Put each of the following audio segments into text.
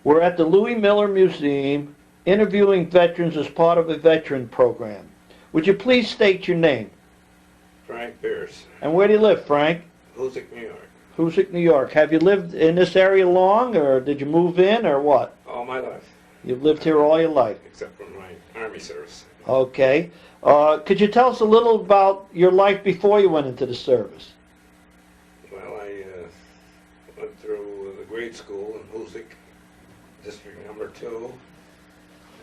We're at the Louis Miller Museum interviewing veterans as part of a veteran program. Would you please state your name? Frank Pierce, And where do you live, Frank? Hoosick, New York. Hoosick, New York. Have you lived in this area long, or did you move in, or what? All my life, You've lived here all your life. except for my Army service. Okay. Could you tell us a little about your life before you went into the service? Well, I went through the grade school in Hoosick, district number 2,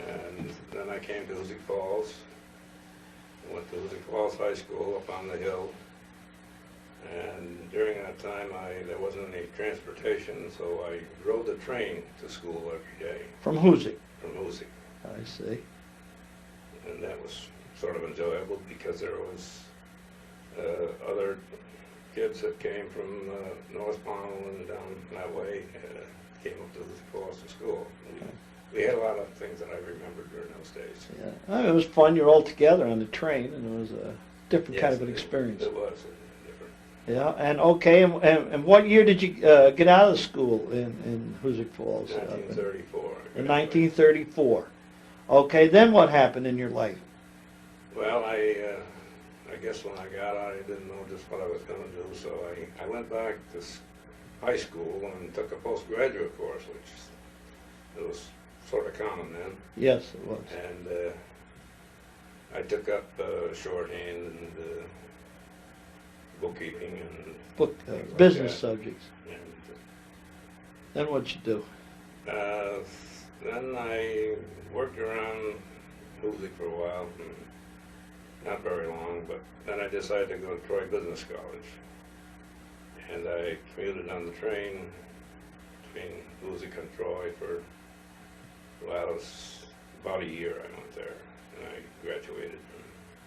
and then I came to Hoosick Falls. I went to Hoosick Falls High School up on the hill, and during that time there wasn't any transportation, so I rode the train to school every day From Hoosick. from Hoosick, I see. and that was sort of enjoyable because there was other kids that came from North Pownell and down that way came up to Hoosick Falls to school. We had a lot of things that I remember during those days. Yeah. It was fun. You're all together on the train, and it was a different kind of an experience. It was different. Yeah, and okay, and what year did you get out of school in Hoosick Falls? 1934. In 1934. Okay, then what happened in your life? Well, I guess when I got out, I didn't know just what I was going to do, so I went back to high school and took a postgraduate course, which it was sort of common then. Yes, it was. And I took up shorthand and bookkeeping and Book, things like business that. subjects. And, Then what'd you do? then I worked around Hoosick for a while, not very long, but then I decided to go to Troy Business College. And I commuted on the train between Hoosick and Troy for, well, it was about a year I went there, and I graduated from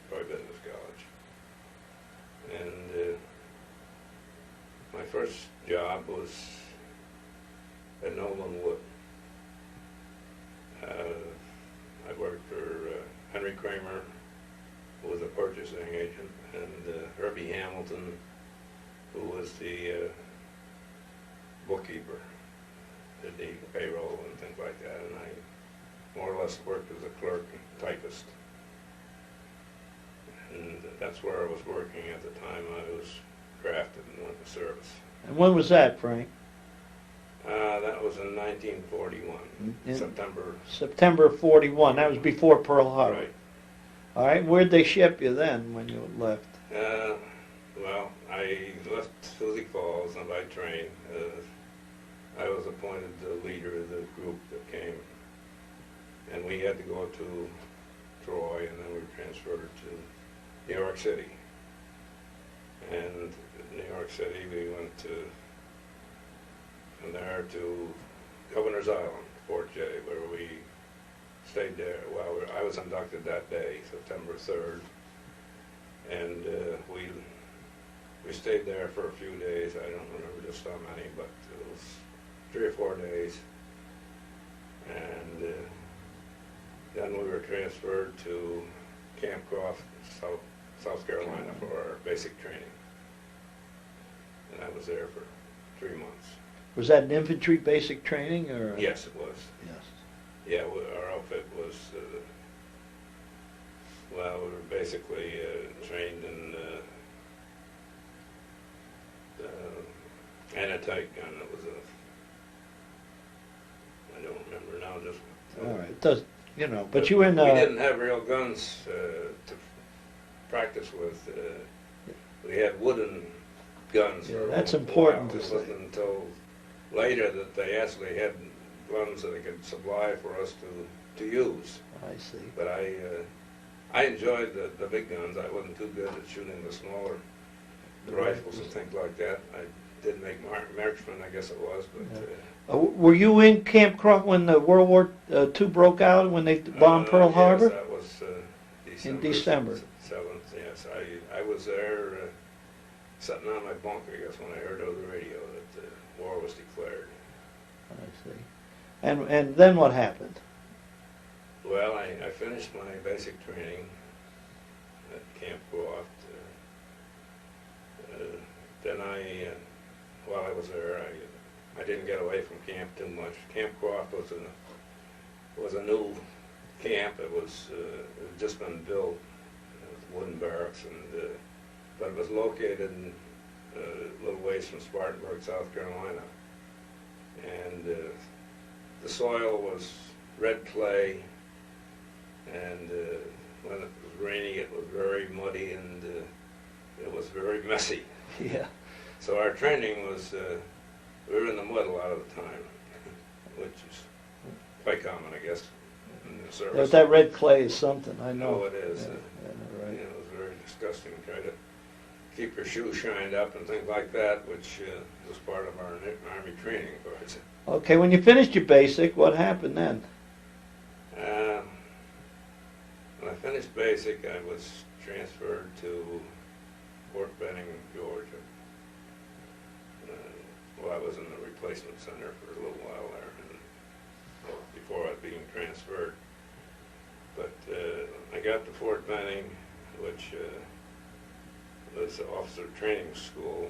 Troy Business College. And my first job was at Nolan Wood. I worked for Henry Kramer, who was a purchasing agent, and Herbie Hamilton, who was the bookkeeper, did the payroll and things like that, and I more or less worked as a clerk and typist. And that's where I was working at the time I was drafted and went to service. And when was that, Frank? That was in 1941, In September. September of 41. That was before Pearl Harbor. Right. All right. Where'd they ship you then when you left? Well, I left Hoosick Falls and by train. I was appointed the leader of the group that came, and we had to go to Troy, and then we were transferred to New York City. And in New York City, we went from there to Governor's Island, Fort Jay, where we stayed there. Well, I was inducted that day, September 3rd, and we stayed there for a few days. I don't remember just how many, but it was 3 or 4 days. And then we were transferred to Camp Croft, South Carolina, for our basic training. And I was there for 3 months. Was that an infantry basic training, or? Yes, it was. Yes. Yeah, our outfit was, well, we were basically trained in anti-tank gun. It was I don't remember now, just. All right. It does, but you were in. We didn't have real guns to practice with. We had wooden guns. Yeah, for that's a important while. to It say. wasn't until later that they actually had guns that they could supply for us to use. I see. But I enjoyed the big guns. I wasn't too good at shooting the smaller rifles and things like that. I did make marksman, I guess it was, but. Were you in Camp Croft when the World War II broke out, when they bombed Pearl Harbor? Yes, that was December. In December. 7th, yes. I was there sitting on my bunk, I guess, when I heard over the radio that the war was declared. I see. And then what happened? Well, I finished my basic training at Camp Croft. Then while I was there, I didn't get away from camp too much. Camp Croft was a new camp. It had just been built. It was wooden barracks, but it was located a little ways from Spartanburg, South Carolina. And the soil was red clay, and when it was raining, it was very muddy, and it was very messy. Yeah. So our training was, we were in the mud a lot of the time, which is quite common, I guess, in the service. But that red clay is something, I know. Oh, it is. Yeah, right. You know, it was very disgusting. Try to keep your shoes shined up and things like that, which was part of our Army training, of course. Okay, when you finished your basic, what happened then? When I finished basic, I was transferred to Fort Benning, Georgia. Well, I was in the replacement center for a little while there, before I was being transferred. But I got to Fort Benning, which was an officer training school,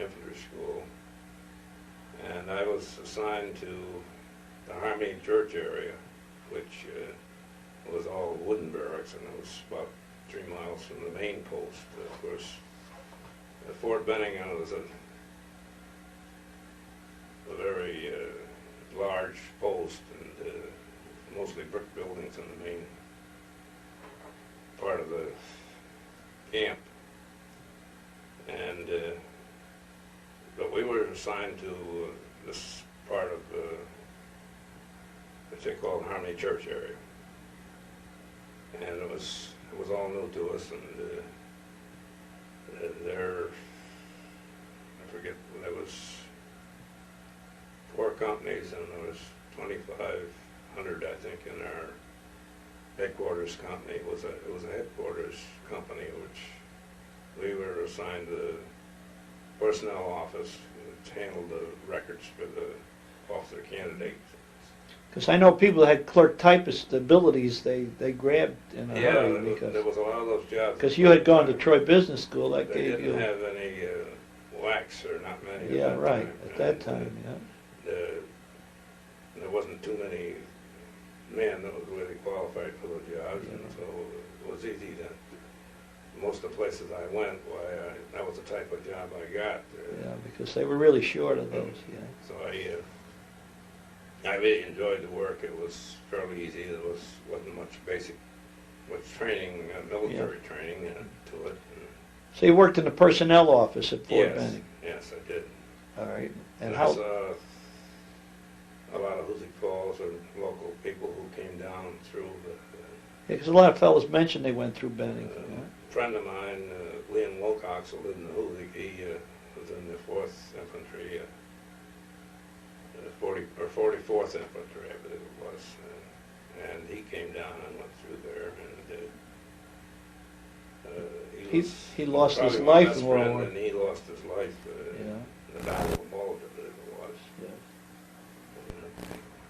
infantry school, and I was assigned to the Harmony Church area, which was all wooden barracks, and it was about 3 miles from the main post. Of course, Fort Benning was a very large post, and mostly brick buildings in the main part of the camp. And but we were assigned to this part of what they call the Harmony Church area, and it was all new to us. And there, I forget, there was 4 companies, and there was 2,500, I think, in our headquarters company. It was a headquarters company, which we were assigned the personnel office, which handled the records for the officer candidates. Because I know people that had clerk typist abilities, they grabbed in a hurry. Yeah, there was a lot of those jobs. Because you had gone to Troy Business School, that they gave you... didn't have any wax, or not many. Yeah, at that right, time. at that time, yeah. There wasn't too many men that was really qualified for those jobs, and so it was easy to, most of the places I went, that was the type of job I got. Yeah, because they were really short of those, yeah. So I really enjoyed the work. It was fairly easy. There wasn't much training, military training to it. So you worked in the personnel office at Fort Benning? Yes, I did. All right. And I saw a lot of Hoosick Falls and local people who came down through Yeah, because a lot of fellows mentioned they went through Benning. A friend of mine, Liam Wilcox, who lived in the Hoosick, he was in the 4th Infantry, 44th Infantry, I believe it was. And he came down and went through there, and he lost his probably my life best in World friend, War. and he lost his life Yeah. in the Battle of Bulge, I believe it was. Yeah.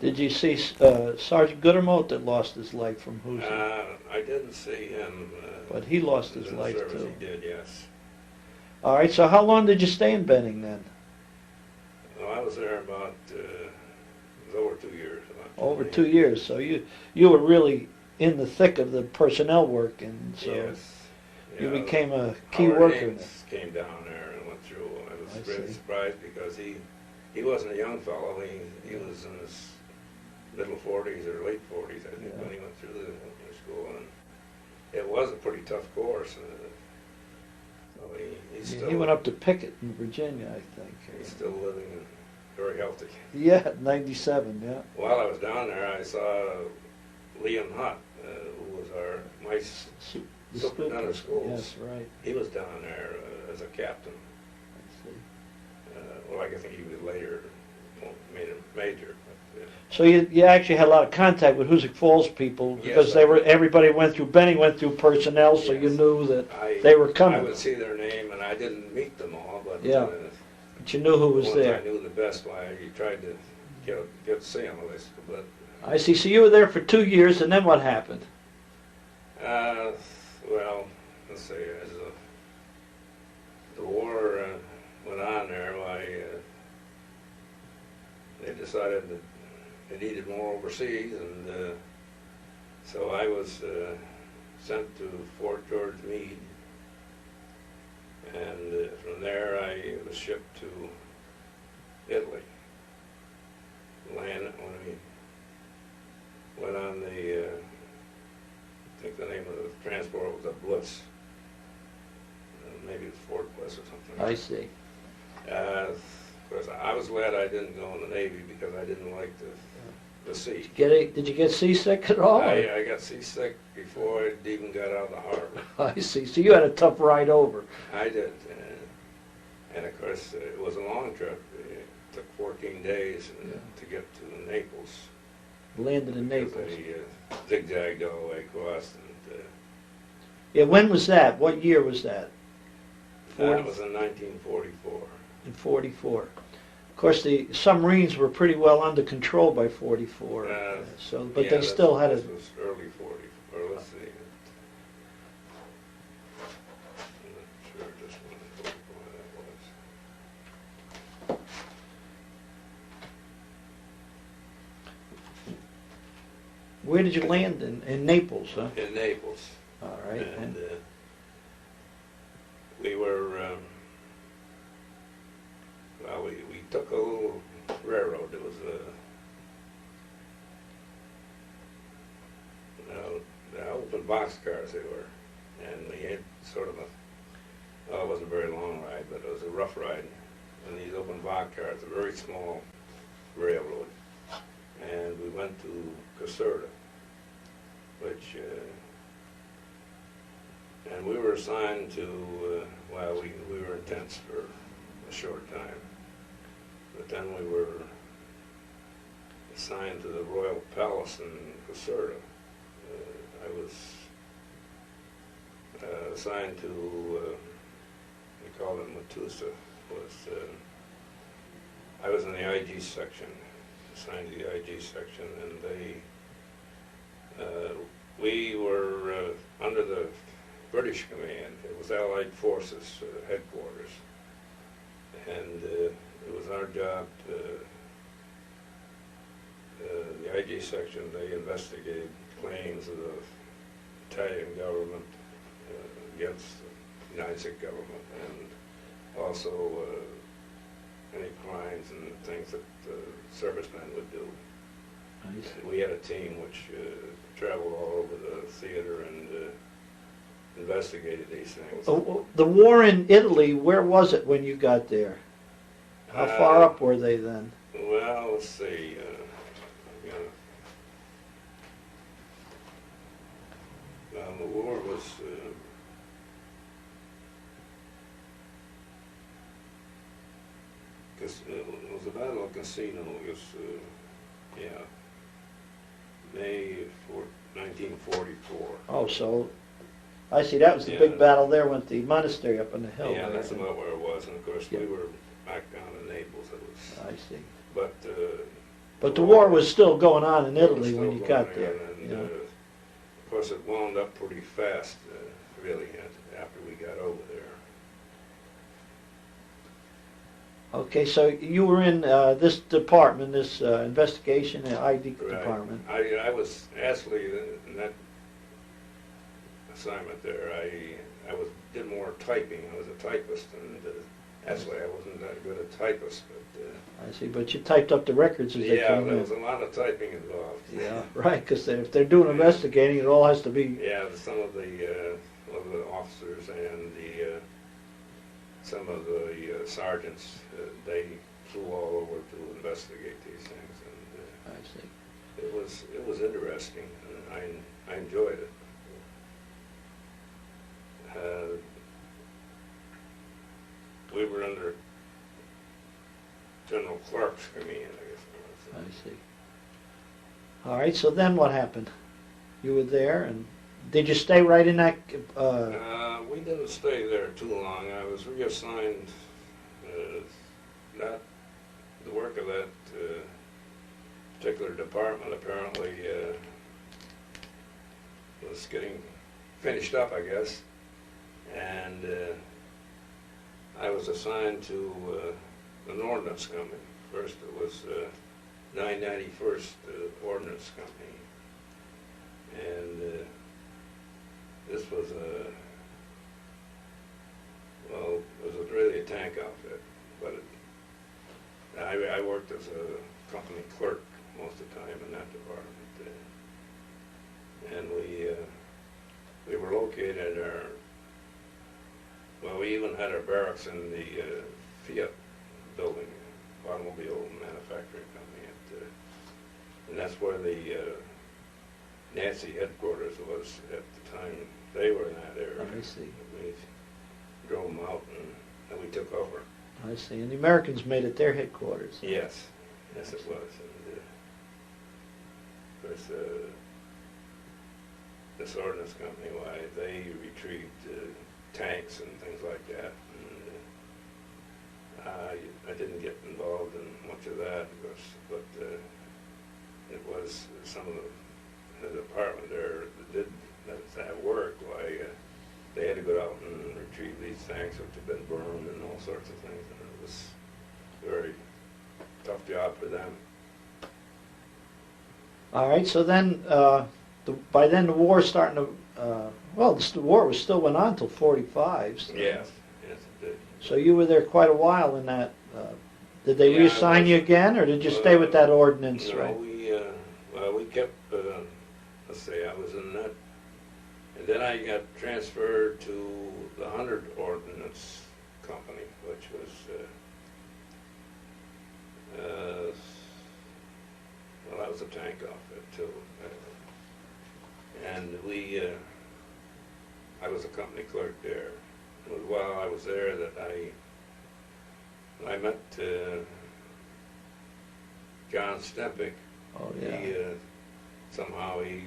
Did you see Sergeant Goodermote that lost his life from Hoosick? I didn't see him. But he lost his in the life service. too. He did, yes. All right, so how long did you stay in Benning then? Well, I was there about, it was over 2 years. Over 2 years, so you were really in the thick of the personnel work, and so Yes. you Yeah, became a key Howard worker. Haynes came down there and went through. I was I really see. surprised because he wasn't a young fellow. He was in his middle 40s or late 40s, I think, Yeah. when he went through the school. And it was a pretty tough course. So he's still, He went up to Pickett in Virginia, I think. He's still living and very healthy. Yeah, 97, yeah. While I was down there, I saw Liam Hutt, who was my The superintendent of schools. Yes, right. He was down there as a captain. I see. Well, I think he was later made him major. But, So you actually had a lot of contact with Hoosick Falls people because Yes, everybody went through Benning, went through personnel, so you Yes. knew that they were coming. I would see their name, and I didn't meet them all, but Yeah. But you knew who the was ones there. I knew the best. Why you tried to get to see them at least. But I see. So you were there for 2 years, and then what happened? well, let's see. As the war went on there, they decided that they needed more overseas, and so I was sent to Fort George Meade, and from there I was shipped to Italy. When we went on the, I think the name of the transport was a Bliss, maybe it's Fort Bliss or something. I see. Of course, I was glad I didn't go in the Navy because I didn't like the sea. Did you get seasick at all? I got seasick before I even got out of the harbor. I see. So you had a tough ride over. I did. And of course, it was a long trip. It took 14 days to get to Naples. Landed in Because Naples. they zigzagged all the way across. And, Yeah, when was that? What year was that? that was in 1944. In 44. Of course, the submarines were pretty well under control by 44. But they still had This was early 40, or let's see. I'm not sure just when in 44 that was. Where did you land? In Naples, huh? In Naples. All right. And we were, well, we took a little railroad. It was the open boxcars they were. And we had sort of a, well, it wasn't a very long ride, but it was a rough ride. And these open boxcars, a very small railroad. And we went to Caserta, which, and we were assigned to, well, we were in tents for a short time. But then we were assigned to the Royal Palace in Caserta. I was assigned to, we called it Matusa. I was in the IG section, assigned to the IG section, and we were under the British command. It was Allied Forces headquarters, and it was our job to, the IG section, they investigated claims of the Italian government against the United States government, and also any crimes and things that servicemen would do. We had a team which traveled all over the theater and investigated these things. The war in Italy, where was it when you got there? How far up were they then? Well, let's see. The war was it was the Battle of Cassino. It was May 1944. Oh, so I see. That was the big battle there with the monastery up on the hill. Yeah, there. that's about where it was. And of course, we were back down in Naples. It was. I see. But the war was still going on in Italy when you got there. And, of course, it wound up pretty fast, really, after we got over there. Okay, so you were in this department, this investigation and ID department. I was actually in that assignment there. I did more typing. I was a typist, and actually I wasn't that good a typist, but. I see, but you typed up the records as they came in. Yeah, there was a lot of typing involved. Yeah, right, because if they're doing investigating, it all has to be. Yeah, some of the officers and some of the sergeants, they flew all over to investigate these things, and I see. it was interesting. I enjoyed it. We were under General Clark's command, I guess. I see. All right, so then what happened? You were there, and did you stay right in that? We didn't stay there too long. I was reassigned. The work of that particular department apparently was getting finished up, I guess, and I was assigned to the Ordnance Company. First it was 991st Ordnance Company. And this was it was really a tank outfit, but I worked as a company clerk most of the time in that department. And we were located we even had our barracks in the Fiat building, automobile manufacturing company, and that's where the Nazi headquarters was at the time. They were in that area. I see. We drove them out and we took over. I see. And the Americans made it their headquarters. Yes, yes it was. And of course, this ordnance company, why they retrieved tanks and things like that. And I didn't get involved in much of that, but it was some of the department there that did that work. Why they had to go out and retrieve these tanks which had been burned and all sorts of things, and it was a very tough job for them. All right. So then, by then the war starting to. The war was still went on till 45. So. Yes, yes it did. So you were there quite a while in that. Did they reassign you again, or did you stay with that ordinance? No, right. We kept. Let's see, I was in that, and then I got transferred to the 100 Ordnance Company, which was. That was a tank outfit too, and I was a company clerk there. It was while I was there that I met John Stempick. Oh yeah. Somehow he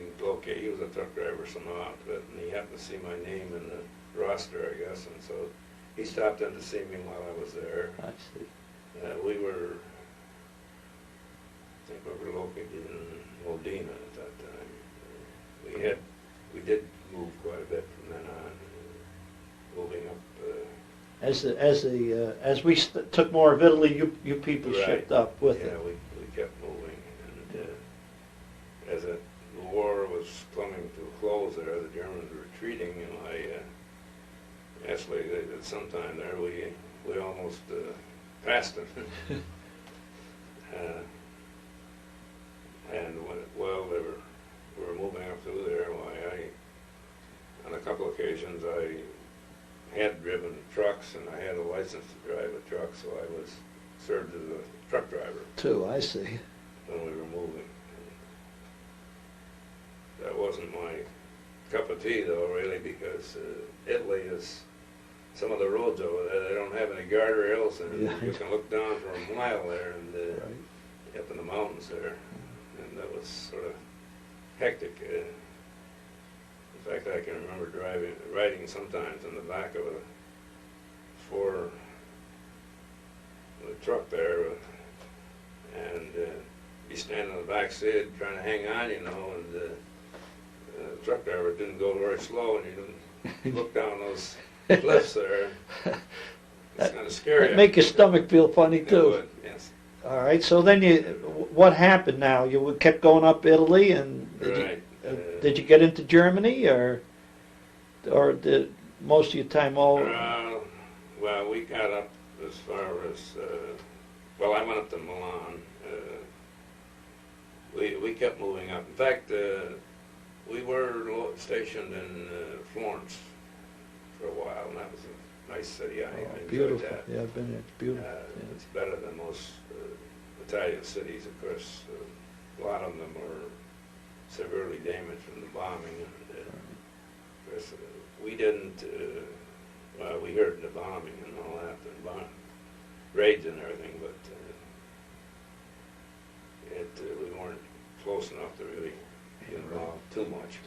was a truck driver somehow, and he happened to see my name in the roster, I guess, and so he stopped in to see me while I was there. I see. I think we were located in Modena at that time. We did move quite a bit from then on, moving up. As we took more of Italy, you people right. shipped up with it. Yeah, we kept moving, and as the war was coming to a close there, the Germans were retreating, and actually at some time there we almost passed them. And while we were moving up through there, on a couple occasions I had driven trucks and I had a license to drive a truck, so I was served as a truck driver. Too, I see. When we were moving. That wasn't my cup of tea though, really, because Italy is, some of the roads over there, they don't have any guardrails, and you can look down for a mile there, and right. up in the mountains there. And that was sort of hectic. In fact, I can remember riding sometimes in the back of a truck there, and be standing in the back seat trying to hang on, and the truck driver didn't go very slow, and you didn't look down those cliffs there. It's kind of scary. It'd make your stomach feel funny too. It would, yes. All right. So then what happened now? You kept going up Italy, and did you get into Germany, or did most of your time all? Well, we got up as far as I went up to Milan. We kept moving up. In fact, we were stationed in Florence for a while, and that was a nice city. I enjoyed beautiful. that. Yeah, I've been there. It's beautiful. It's better than most Italian cities, of course. A lot of them were severely damaged from the bombing. And, of course, we didn't. We heard the bombing and all that, and raids and everything, but we weren't close enough to really get involved too much.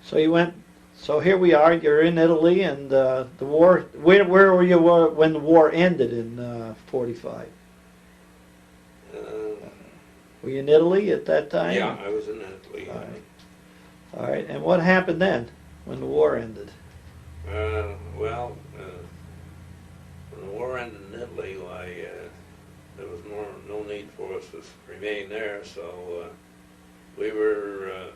So you went. So here we are. You're in Italy, and the war. Where were you when the war ended in 45? Were you in Italy at that time? Yeah, I was in Italy. All right. All right. And what happened then, when the war ended? When the war ended in Italy, there was no need for us to remain there, so we were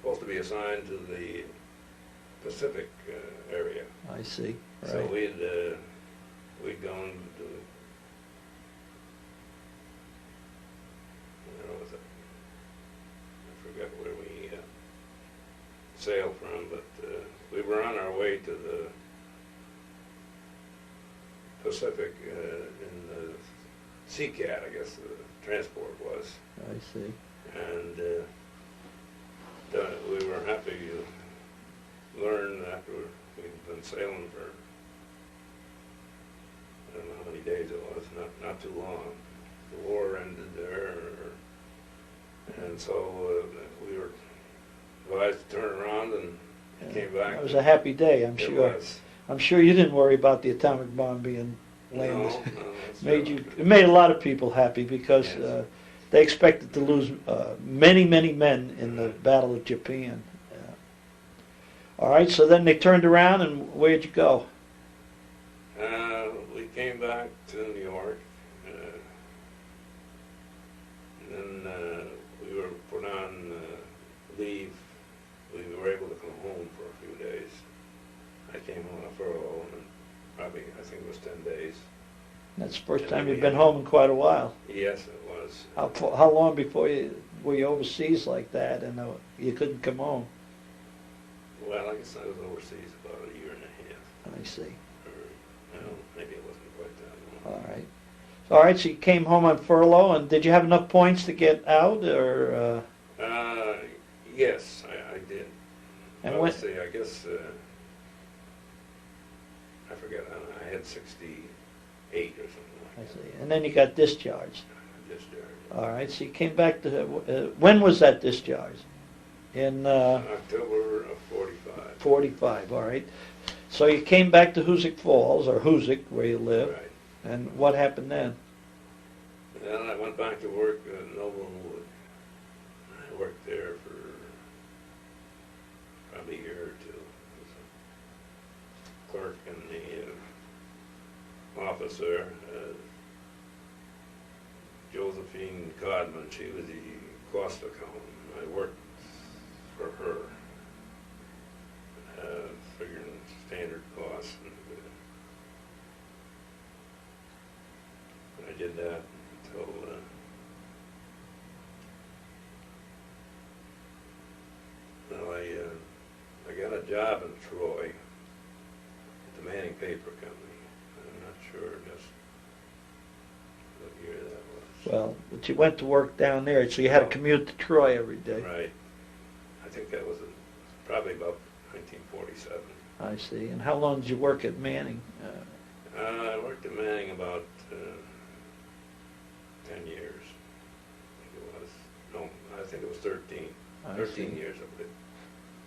supposed to be assigned to the Pacific area. I see. Right. So we'd gone to, where was it? I forgot where we sailed from, but we were on our way to the Pacific in the SeaCat, I guess the transport was. I see. And we were happy to learn after we'd been sailing for, I don't know how many days it was, not too long. The war ended there, and so we were advised to turn around and came back. It was a happy day, I'm sure. It was. I'm sure you didn't worry about the atomic bomb being landed. No, It made a lot of people happy because Yes. they expected to lose many men in the Battle of Japan. Yeah. All right, so then they turned around, and where'd you go? We came back to New York, and then we were put on leave. We were able to come home for a few days. I came on a furlough, and probably, I think it was 10 days. That's the first And time then you've we been had- home in quite a while. Yes, it was. How long before were you overseas like that and you couldn't come home? Well, I guess I was overseas about a year and a half. I see. Or, no, maybe it wasn't quite that long. All right, so you came home on furlough, and did you have enough points to get out, or? Yes, I did. And Well, when? let's see, I guess, I forget, I had 68 or something I like that. see. And then you got discharged. Discharged. All right, so you came back to, when was that discharge? In October of 45. 45, all right. So you came back to Hoosick Falls, or Hoosick, where you live, Right. and what happened then? Then I went back to work at Noble and Wood. I worked there for probably a year or two. As a clerk in the office there. Josephine Codman, she was the cost accountant. I worked for her, figuring standard costs. And I did that until well, I got a job in Troy at the Manning Paper Company. I'm not sure just what year that was. Well, but you went to work down there, so you had to commute to Troy every day. Right. I think that was probably about 1947. I see. And how long did you work at Manning? I worked at Manning about 10 years. I think it was. No, I think it was 13. I 13 see. years of it.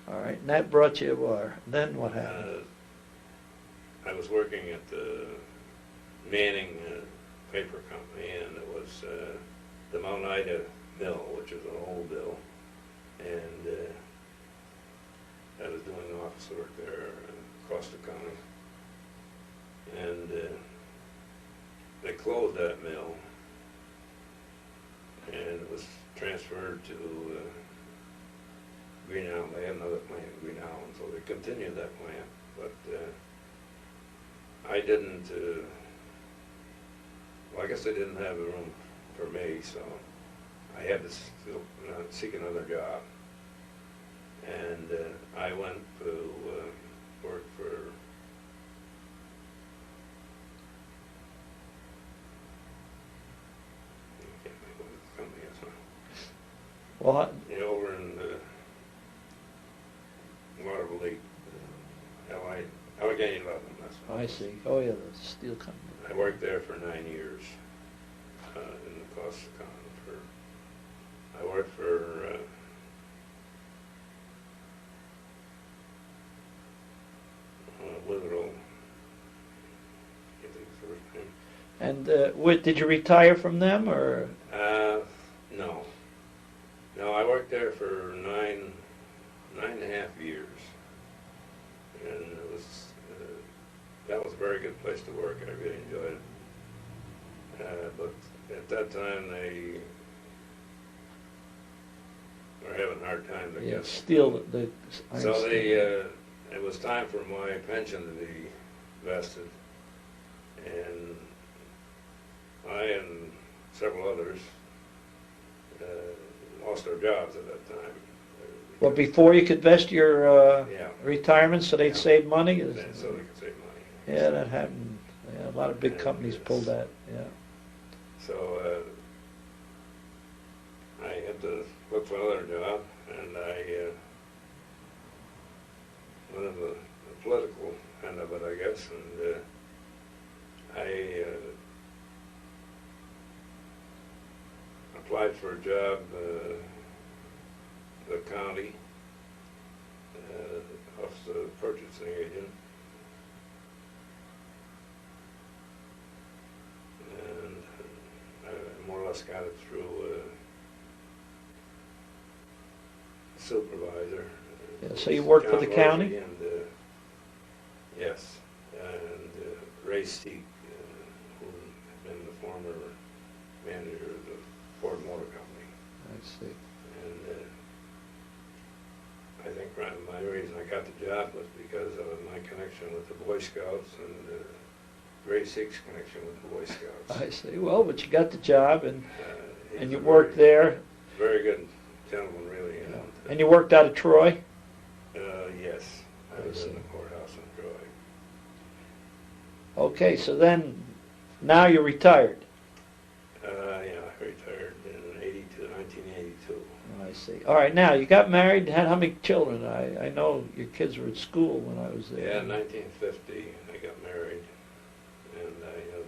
All right, and that brought you, then what happened? I was working at the Manning Paper Company, and it was the Mount Ida Mill, which is an old mill, and I was doing office work there, cost accounting, and they closed that mill, and it was transferred to Green Island. They had another plant in Green Island, so they continued that plant, but I didn't, well, I guess they didn't have the room for me, so I had to still seek another job. And I went to work for I can't think what the company is now. Well, Over in Waterville Lake, Allegheny Lebanon. I see. Oh, yeah, the steel company. I worked there for 9 years in the cost accounting. I worked for Witherell. I think it's the first name. And did you retire from them, or? No. No, I worked there for nine and a half years, and it was that was a very good place to work. I really enjoyed it. But at that time, they were having a hard time to Yeah, get. still So it was time for my pension to be vested, and I and several others lost our jobs at that time. Well, before you could vest your Yeah. retirement, so they'd Yeah. save money? So they could save money. Yeah, that happened. Yeah, a lot of big companies pulled that, yeah. So I had to look for another job, and I went in the political end of it, I guess, and I applied for a job the county office of purchasing agent, and I more or less got it through supervisor. Yeah, so you worked for John the Murphy county? And, yes, and Ray Steek, who had been the former manager of the Ford Motor Company. I see. And I think my reason I got the job was because of my connection with the Boy Scouts and Ray Steek's connection with the Boy Scouts. I see. Well, but you got the job, and He's you a worked there, Very good gentleman, really. and you worked out of Troy? Yes, I I was see. in the courthouse in Troy. Okay, so then, now you're retired. Yeah, I retired in 1982. I see. All right, now, you got married, had how many children? I know your kids were at school when I was there. Yeah, in 1950, I got married, and I have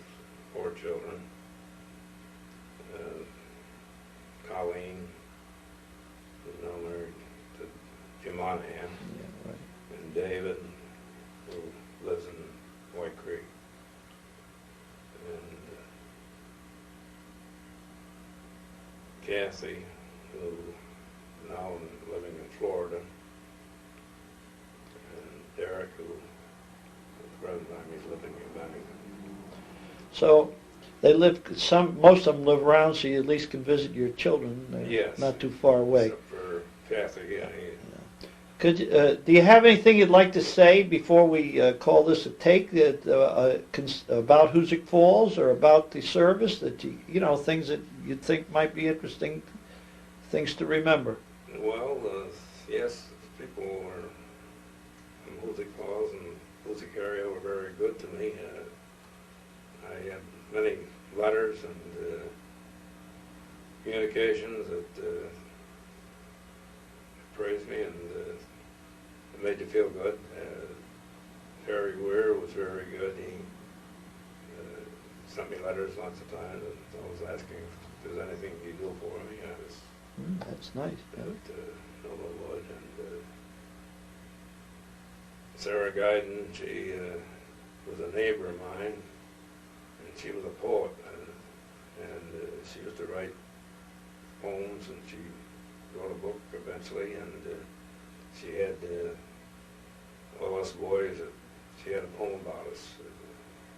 4 children. Colleen, who's now married to Jim Monahan, Yeah, right. and David, who lives in White Creek. And Kathy, who now living in Florida, and Derek, who at the present time he's living in Bennington. So, they live, most of them live around, so you at least can visit your children. They're Yes. not too far away. Except for Kathy, yeah. Do you have anything you'd like to say before we call this a take about Hoosick Falls or about the service that you know, things that you think might be interesting, things to remember? Well, yes, people were from Hoosick Falls and Hoosick area were very good to me. I had many letters and communications that praised me and it made you feel good. Harry Weir was very good. He sent me letters lots of times and always asking if there's anything you do for me. I was That's nice. Yeah. at Noble Wood, and Sarah Guyden, she was a neighbor of mine, and she was a poet, and she used to write poems, and she wrote a book eventually, and she had all us boys, she had a poem about us.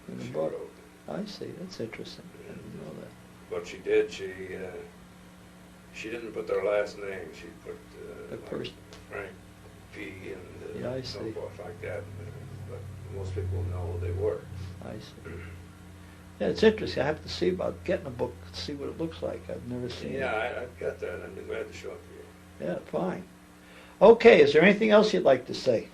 In the She book. wrote. I see. That's interesting. I didn't know that. But she did. She didn't put their last name. She put The person. Frank P. and Yeah, I so see. forth like that. But most people know who they were. I see. Yeah, it's interesting. I have to see about getting a book, see what it looks like. I've never seen Yeah, it. I've got that. I'd be glad to show it to you. Yeah, fine. Okay, is there anything else you'd like to say?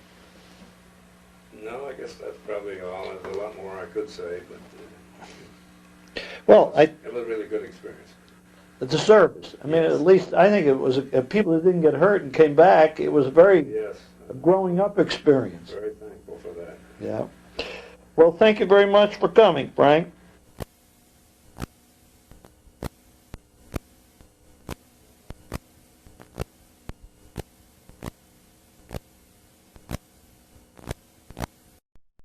No, I guess that's probably all. There's a lot more I could say, but Well, it was a really good experience. the service. I mean, Yes. at least I think it was people that didn't get hurt and came back. It was a very Yes, growing up experience. very thankful for that. Yeah. Well, thank you very much for coming, Frank.